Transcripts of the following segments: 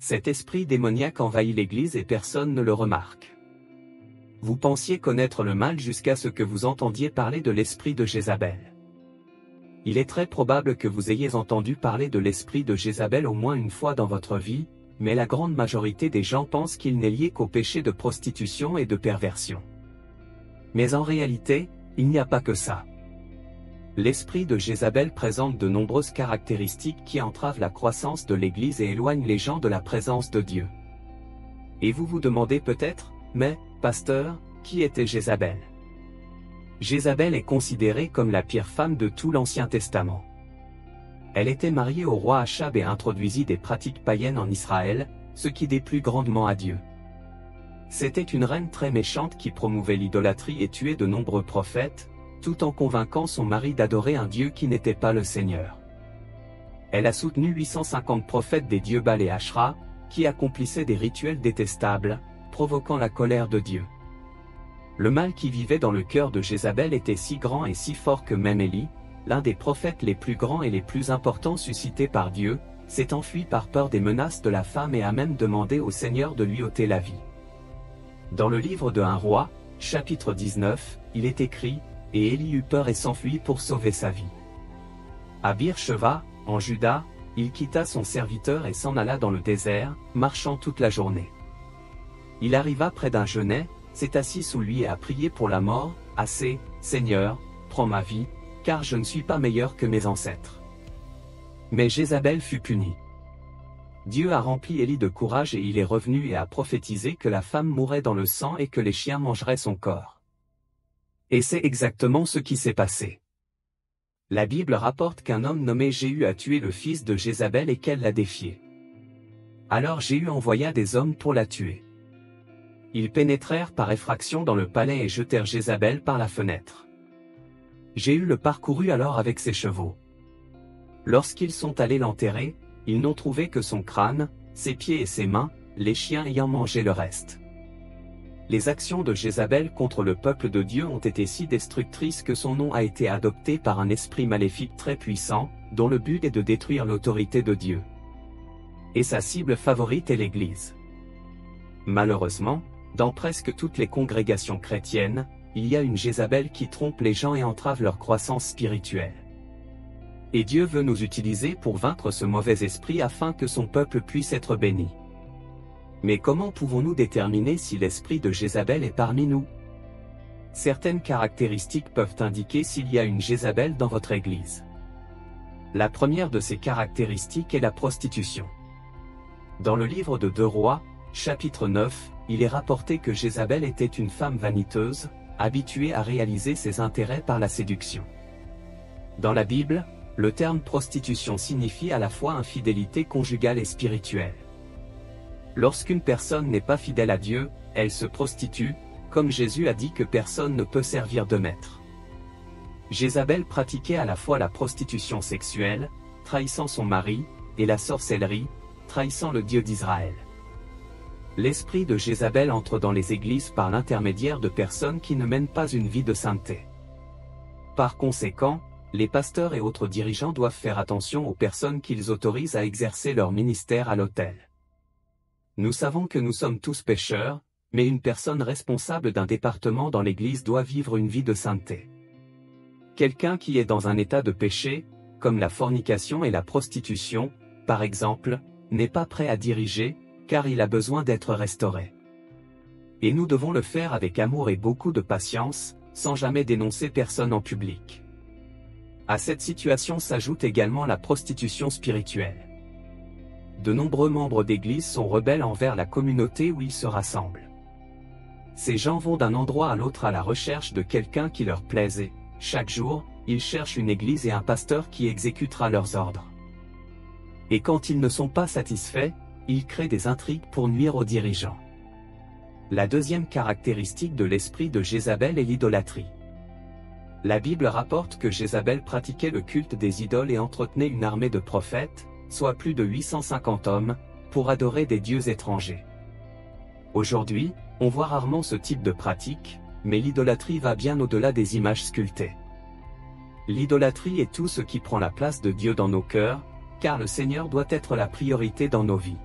Cet esprit démoniaque envahit l'Église et personne ne le remarque. Vous pensiez connaître le mal jusqu'à ce que vous entendiez parler de l'esprit de Jézabel. Il est très probable que vous ayez entendu parler de l'esprit de Jézabel au moins une fois dans votre vie, mais la grande majorité des gens pensent qu'il n'est lié qu'au péché de prostitution et de perversion. Mais en réalité, il n'y a pas que ça. L'esprit de Jézabel présente de nombreuses caractéristiques qui entravent la croissance de l'Église et éloignent les gens de la présence de Dieu. Et vous vous demandez peut-être, mais, pasteur, qui était Jézabel? Jézabel est considérée comme la pire femme de tout l'Ancien Testament. Elle était mariée au roi Achab et introduisit des pratiques païennes en Israël, ce qui déplut grandement à Dieu. C'était une reine très méchante qui promouvait l'idolâtrie et tuait de nombreux prophètes, tout en convainquant son mari d'adorer un Dieu qui n'était pas le Seigneur. Elle a soutenu 850 prophètes des dieux Baal et Ashra, qui accomplissaient des rituels détestables, provoquant la colère de Dieu. Le mal qui vivait dans le cœur de Jézabel était si grand et si fort que même Élie, l'un des prophètes les plus grands et les plus importants suscités par Dieu, s'est enfui par peur des menaces de la femme et a même demandé au Seigneur de lui ôter la vie. Dans le livre de 1 Roi, chapitre 19, il est écrit: « Et Élie eut peur et s'enfuit pour sauver sa vie. » À Bir-Sheva, en Juda, il quitta son serviteur et s'en alla dans le désert, marchant toute la journée. Il arriva près d'un genêt, s'est assis sous lui et a prié pour la mort: « Assez, Seigneur, prends ma vie, car je ne suis pas meilleur que mes ancêtres. » Mais Jézabel fut punie. Dieu a rempli Élie de courage et il est revenu et a prophétisé que la femme mourrait dans le sang et que les chiens mangeraient son corps. Et c'est exactement ce qui s'est passé. La Bible rapporte qu'un homme nommé Jéhu a tué le fils de Jézabel et qu'elle l'a défié. Alors Jéhu envoya des hommes pour la tuer. Ils pénétrèrent par effraction dans le palais et jetèrent Jézabel par la fenêtre. Jéhu le parcourut alors avec ses chevaux. Lorsqu'ils sont allés l'enterrer, ils n'ont trouvé que son crâne, ses pieds et ses mains, les chiens ayant mangé le reste. Les actions de Jézabel contre le peuple de Dieu ont été si destructrices que son nom a été adopté par un esprit maléfique très puissant, dont le but est de détruire l'autorité de Dieu. Et sa cible favorite est l'Église. Malheureusement, dans presque toutes les congrégations chrétiennes, il y a une Jézabel qui trompe les gens et entrave leur croissance spirituelle. Et Dieu veut nous utiliser pour vaincre ce mauvais esprit afin que son peuple puisse être béni. Mais comment pouvons-nous déterminer si l'esprit de Jézabel est parmi nous? Certaines caractéristiques peuvent indiquer s'il y a une Jézabel dans votre Église. La première de ces caractéristiques est la prostitution. Dans le livre de 2 Rois, chapitre 9, il est rapporté que Jézabel était une femme vaniteuse, habituée à réaliser ses intérêts par la séduction. Dans la Bible, le terme prostitution signifie à la fois infidélité conjugale et spirituelle. Lorsqu'une personne n'est pas fidèle à Dieu, elle se prostitue, comme Jésus a dit que personne ne peut servir de maître. Jézabel pratiquait à la fois la prostitution sexuelle, trahissant son mari, et la sorcellerie, trahissant le Dieu d'Israël. L'esprit de Jézabel entre dans les églises par l'intermédiaire de personnes qui ne mènent pas une vie de sainteté. Par conséquent, les pasteurs et autres dirigeants doivent faire attention aux personnes qu'ils autorisent à exercer leur ministère à l'autel. Nous savons que nous sommes tous pécheurs, mais une personne responsable d'un département dans l'Église doit vivre une vie de sainteté. Quelqu'un qui est dans un état de péché, comme la fornication et la prostitution, par exemple, n'est pas prêt à diriger, car il a besoin d'être restauré. Et nous devons le faire avec amour et beaucoup de patience, sans jamais dénoncer personne en public. À cette situation s'ajoute également la prostitution spirituelle. De nombreux membres d'église sont rebelles envers la communauté où ils se rassemblent. Ces gens vont d'un endroit à l'autre à la recherche de quelqu'un qui leur plaise et, chaque jour, ils cherchent une église et un pasteur qui exécutera leurs ordres. Et quand ils ne sont pas satisfaits, ils créent des intrigues pour nuire aux dirigeants. La deuxième caractéristique de l'esprit de Jézabel est l'idolâtrie. La Bible rapporte que Jézabel pratiquait le culte des idoles et entretenait une armée de prophètes, soit plus de 850 hommes, pour adorer des dieux étrangers. Aujourd'hui, on voit rarement ce type de pratique, mais l'idolâtrie va bien au-delà des images sculptées. L'idolâtrie est tout ce qui prend la place de Dieu dans nos cœurs, car le Seigneur doit être la priorité dans nos vies.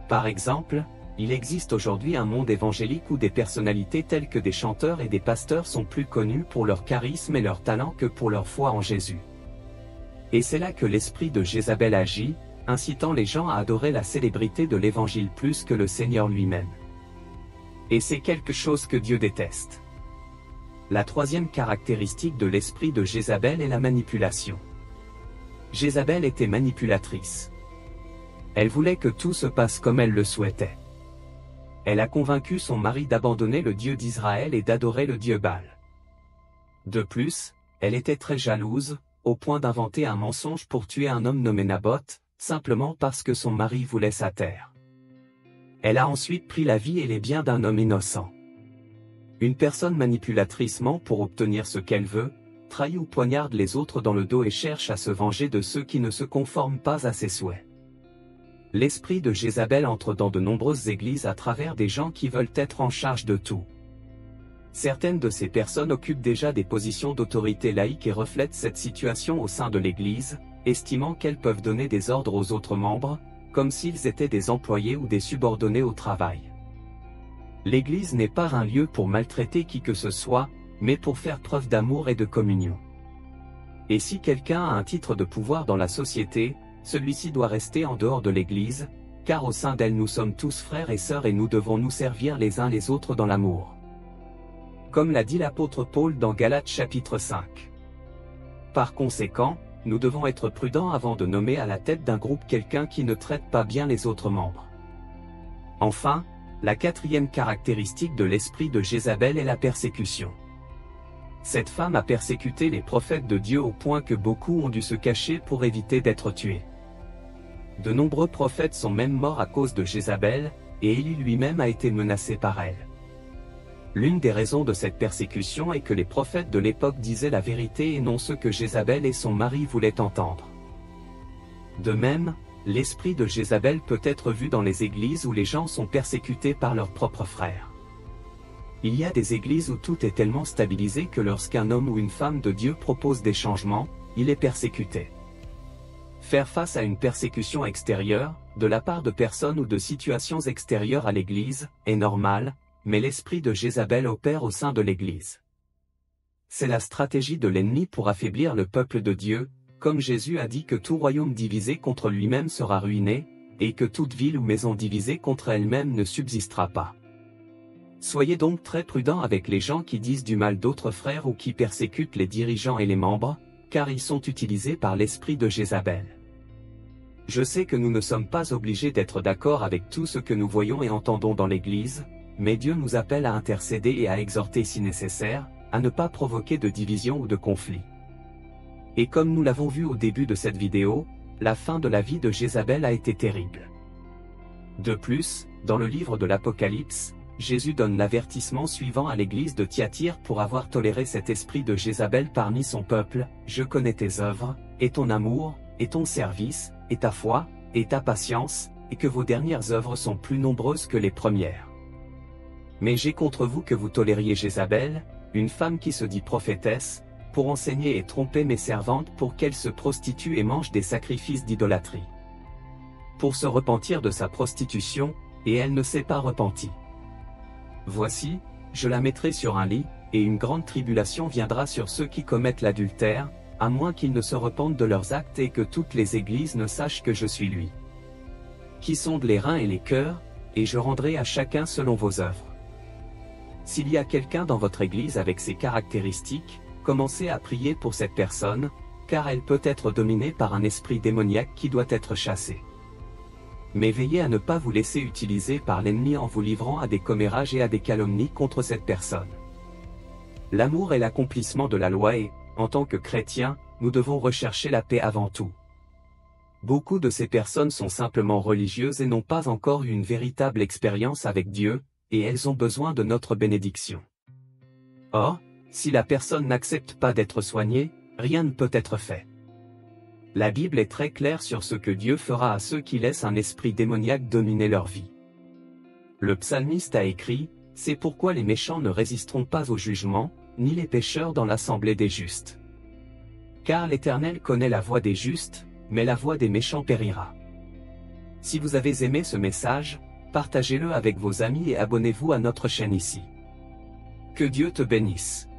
Par exemple, il existe aujourd'hui un monde évangélique où des personnalités telles que des chanteurs et des pasteurs sont plus connus pour leur charisme et leur talent que pour leur foi en Jésus. Et c'est là que l'esprit de Jézabel agit, incitant les gens à adorer la célébrité de l'Évangile plus que le Seigneur lui-même. Et c'est quelque chose que Dieu déteste. La troisième caractéristique de l'esprit de Jézabel est la manipulation. Jézabel était manipulatrice. Elle voulait que tout se passe comme elle le souhaitait. Elle a convaincu son mari d'abandonner le Dieu d'Israël et d'adorer le Dieu Baal. De plus, elle était très jalouse, au point d'inventer un mensonge pour tuer un homme nommé Naboth, simplement parce que son mari voulait sa terre. Elle a ensuite pris la vie et les biens d'un homme innocent. Une personne manipulatrice ment pour obtenir ce qu'elle veut, trahit ou poignarde les autres dans le dos et cherche à se venger de ceux qui ne se conforment pas à ses souhaits. L'esprit de Jézabel entre dans de nombreuses églises à travers des gens qui veulent être en charge de tout. Certaines de ces personnes occupent déjà des positions d'autorité laïque et reflètent cette situation au sein de l'Église, estimant qu'elles peuvent donner des ordres aux autres membres, comme s'ils étaient des employés ou des subordonnés au travail. L'Église n'est pas un lieu pour maltraiter qui que ce soit, mais pour faire preuve d'amour et de communion. Et si quelqu'un a un titre de pouvoir dans la société, celui-ci doit rester en dehors de l'Église, car au sein d'elle nous sommes tous frères et sœurs et nous devons nous servir les uns les autres dans l'amour. Comme l'a dit l'apôtre Paul dans Galates chapitre 5. Par conséquent, nous devons être prudents avant de nommer à la tête d'un groupe quelqu'un qui ne traite pas bien les autres membres. Enfin, la quatrième caractéristique de l'esprit de Jézabel est la persécution. Cette femme a persécuté les prophètes de Dieu au point que beaucoup ont dû se cacher pour éviter d'être tués. De nombreux prophètes sont même morts à cause de Jézabel, et Élie lui-même a été menacé par elle. L'une des raisons de cette persécution est que les prophètes de l'époque disaient la vérité et non ce que Jézabel et son mari voulaient entendre. De même, l'esprit de Jézabel peut être vu dans les églises où les gens sont persécutés par leurs propres frères. Il y a des églises où tout est tellement stabilisé que lorsqu'un homme ou une femme de Dieu propose des changements, il est persécuté. Faire face à une persécution extérieure, de la part de personnes ou de situations extérieures à l'Église, est normal, mais l'esprit de Jézabel opère au sein de l'Église. C'est la stratégie de l'ennemi pour affaiblir le peuple de Dieu, comme Jésus a dit que tout royaume divisé contre lui-même sera ruiné, et que toute ville ou maison divisée contre elle-même ne subsistera pas. Soyez donc très prudents avec les gens qui disent du mal d'autres frères ou qui persécutent les dirigeants et les membres, car ils sont utilisés par l'esprit de Jézabel. Je sais que nous ne sommes pas obligés d'être d'accord avec tout ce que nous voyons et entendons dans l'Église, mais Dieu nous appelle à intercéder et à exhorter si nécessaire, à ne pas provoquer de division ou de conflit. Et comme nous l'avons vu au début de cette vidéo, la fin de la vie de Jézabel a été terrible. De plus, dans le livre de l'Apocalypse, Jésus donne l'avertissement suivant à l'église de Thyatire pour avoir toléré cet esprit de Jézabel parmi son peuple: « Je connais tes œuvres, et ton amour, et ton service, et ta foi, et ta patience, et que vos dernières œuvres sont plus nombreuses que les premières. Mais j'ai contre vous que vous tolériez Jézabel, une femme qui se dit prophétesse, pour enseigner et tromper mes servantes pour qu'elles se prostituent et mangent des sacrifices d'idolâtrie. Pour se repentir de sa prostitution, et elle ne s'est pas repentie. Voici, je la mettrai sur un lit, et une grande tribulation viendra sur ceux qui commettent l'adultère, à moins qu'ils ne se repentent de leurs actes et que toutes les églises ne sachent que je suis lui, qui sonde les reins et les cœurs, et je rendrai à chacun selon vos œuvres. S'il y a quelqu'un dans votre église avec ces caractéristiques, commencez à prier pour cette personne, car elle peut être dominée par un esprit démoniaque qui doit être chassé. Mais veillez à ne pas vous laisser utiliser par l'ennemi en vous livrant à des commérages et à des calomnies contre cette personne. L'amour est l'accomplissement de la loi et, en tant que chrétiens, nous devons rechercher la paix avant tout. Beaucoup de ces personnes sont simplement religieuses et n'ont pas encore eu une véritable expérience avec Dieu, et elles ont besoin de notre bénédiction. Or, si la personne n'accepte pas d'être soignée, rien ne peut être fait. La Bible est très claire sur ce que Dieu fera à ceux qui laissent un esprit démoniaque dominer leur vie. Le psalmiste a écrit: « C'est pourquoi les méchants ne résisteront pas au jugement, ni les pécheurs dans l'assemblée des justes. Car l'Éternel connaît la voie des justes, mais la voie des méchants périra. » Si vous avez aimé ce message, partagez-le avec vos amis et abonnez-vous à notre chaîne ici. Que Dieu te bénisse.